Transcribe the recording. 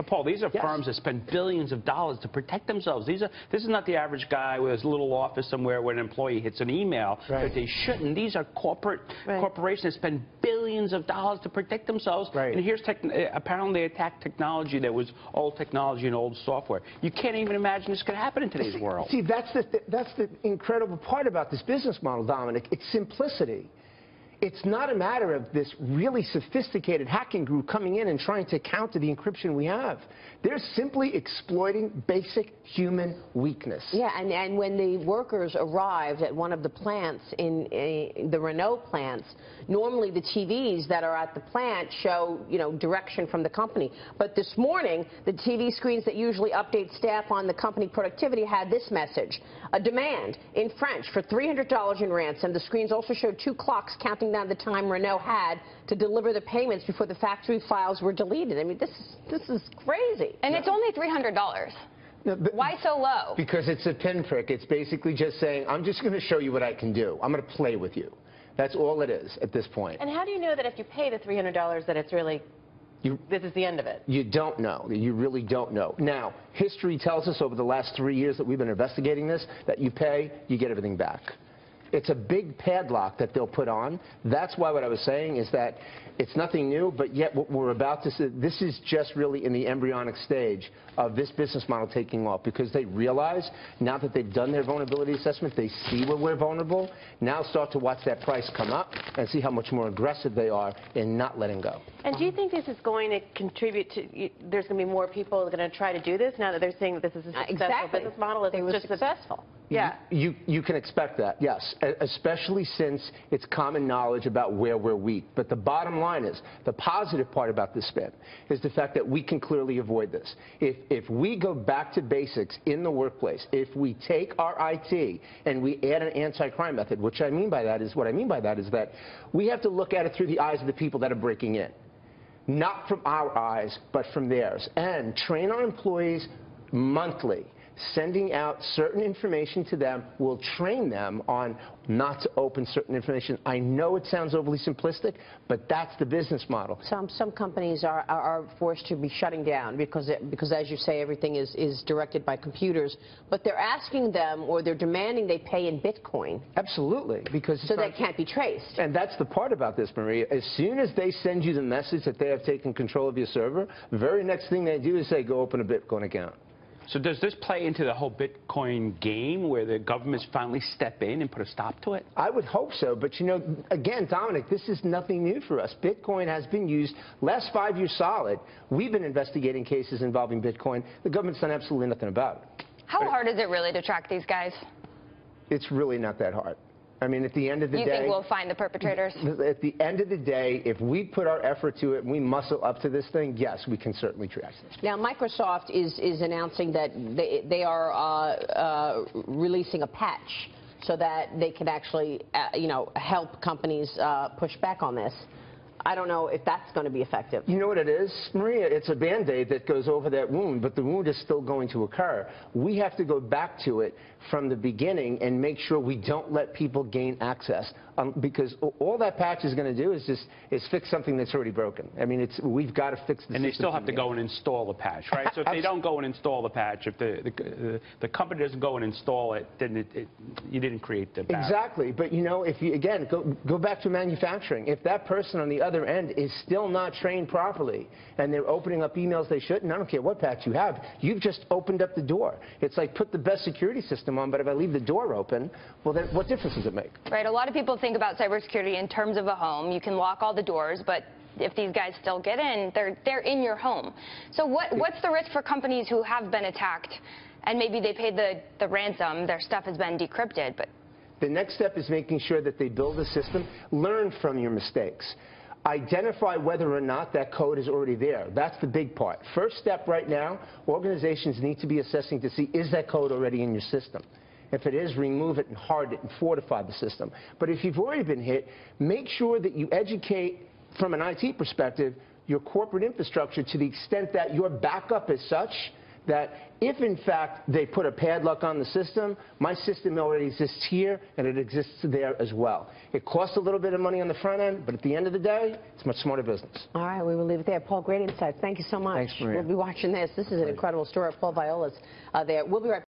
Paul, these are firms that spend billions of dollars to protect themselves. This is not the average guy with his little office somewhere where an employee hits an email that they shouldn't. These are corporations that spend billions of dollars to protect themselves. And here's apparently they attacked technology that was old technology and old software. You can't even imagine this could happen in today's world. See, that's the incredible part about this business model, Dominic. It's simplicity. It's not a matter of this really sophisticated hacking group coming in and trying to counter the encryption we have. They're simply exploiting basic human weakness. Yeah, and when the workers arrived at one of the plants in the Renault plants, normally the TVs that are at the plant show, direction from the company. But this morning, the TV screens that usually update staff on the company productivity had this message: a demand in French for $300 in ransom. The screens also showed 2 clocks counting down the time Renault had to deliver the payments before the factory files were deleted. I mean, this is crazy. And it's only $300. No, why so low? Because it's a pinprick. It's basically just saying, I'm just going to show you what I can do. I'm going to play with you. That's all it is at this point. And how do you know that if you pay the $300 that it's really, this is the end of it? You don't know. You really don't know. Now, history tells us over the last 3 years that we've been investigating this, that you pay, you get everything back. It's a big padlock that they'll put on. That's why what I was saying is that it's nothing new, but yet what we're about to see, this is just really in the embryonic stage of this business model taking off, because they realize now that they've done their vulnerability assessment, they see where we're vulnerable. Now start to watch that price come up and see how much more aggressive they are in not letting go. And do you think this is going to contribute to, there's going to be more people going to try to do this now that they're seeing that this is a successful business model? It was successful. Yeah. You can expect that, yes, especially since it's common knowledge about where we're weak. But the bottom line is, the positive part about this spin is the fact that we can clearly avoid this. If we go back to basics in the workplace, if we take our IT and we add an anti-crime method, what I mean by that is that we have to look at it through the eyes of the people that are breaking in. Not from our eyes, but from theirs. And train our employees monthly. Sending out certain information to them will train them on not to open certain information. I know it sounds overly simplistic, but that's the business model. Some companies are forced to be shutting down because as you say, everything is directed by computers. But they're asking them, or they're demanding they pay in Bitcoin. Absolutely, because so that can't be traced. And that's the part about this, Maria. As soon as they send you the message that they have taken control of your server, the very next thing they do is say, go open a Bitcoin account. So does this play into the whole Bitcoin game where the governments finally step in and put a stop to it? I would hope so. But, again, Dominic, this is nothing new for us. Bitcoin has been used last 5 years solid. We've been investigating cases involving Bitcoin. The government's done absolutely nothing about it. How hard is it really to track these guys? It's really not that hard. I mean, at the end of the day... You think we'll find the perpetrators? At the end of the day, if we put our effort to it and we muscle up to this thing, yes, we can certainly track this. Now, Microsoft is announcing that they are releasing a patch so that they can actually, help companies push back on this. I don't know if that's going to be effective. You know what it is, Maria? It's a Band-Aid that goes over that wound, but the wound is still going to occur. We have to go back to it from the beginning and make sure we don't let people gain access, because all that patch is going to do is fix something that's already broken. I mean, we've got to fix the system. And they still have to go and install the patch, right? So if they don't go and install the patch, if the company doesn't go and install it, then you didn't create the patch. Exactly. But, if you, again, go back to manufacturing. If that person on the other end is still not trained properly and they're opening up emails they shouldn't, I don't care what patch you have, you've just opened up the door. It's like put the best security system on, but if I leave the door open, well, then what difference does it make? Right. A lot of people think about cybersecurity in terms of a home. You can lock all the doors, but if these guys still get in, they're in your home. So what's the risk for companies who have been attacked and maybe they paid the ransom, their stuff has been decrypted? But the next step is making sure that they build a system, learn from your mistakes. Identify whether or not that code is already there. That's the big part. First step right now, organizations need to be assessing to see, is that code already in your system? If it is, remove it and harden it and fortify the system. But if you've already been hit, make sure that you educate, from an IT perspective, your corporate infrastructure to the extent that your backup is such that if, in fact, they put a padlock on the system, my system already exists here, and it exists there as well. It costs a little bit of money on the front end, but at the end of the day, it's much smarter business. All right, we will leave it there. Paul, great insights. Thank you so much. Thanks, Maria. We'll be watching this. This is an incredible story. Paul Viollis there. We'll be right back.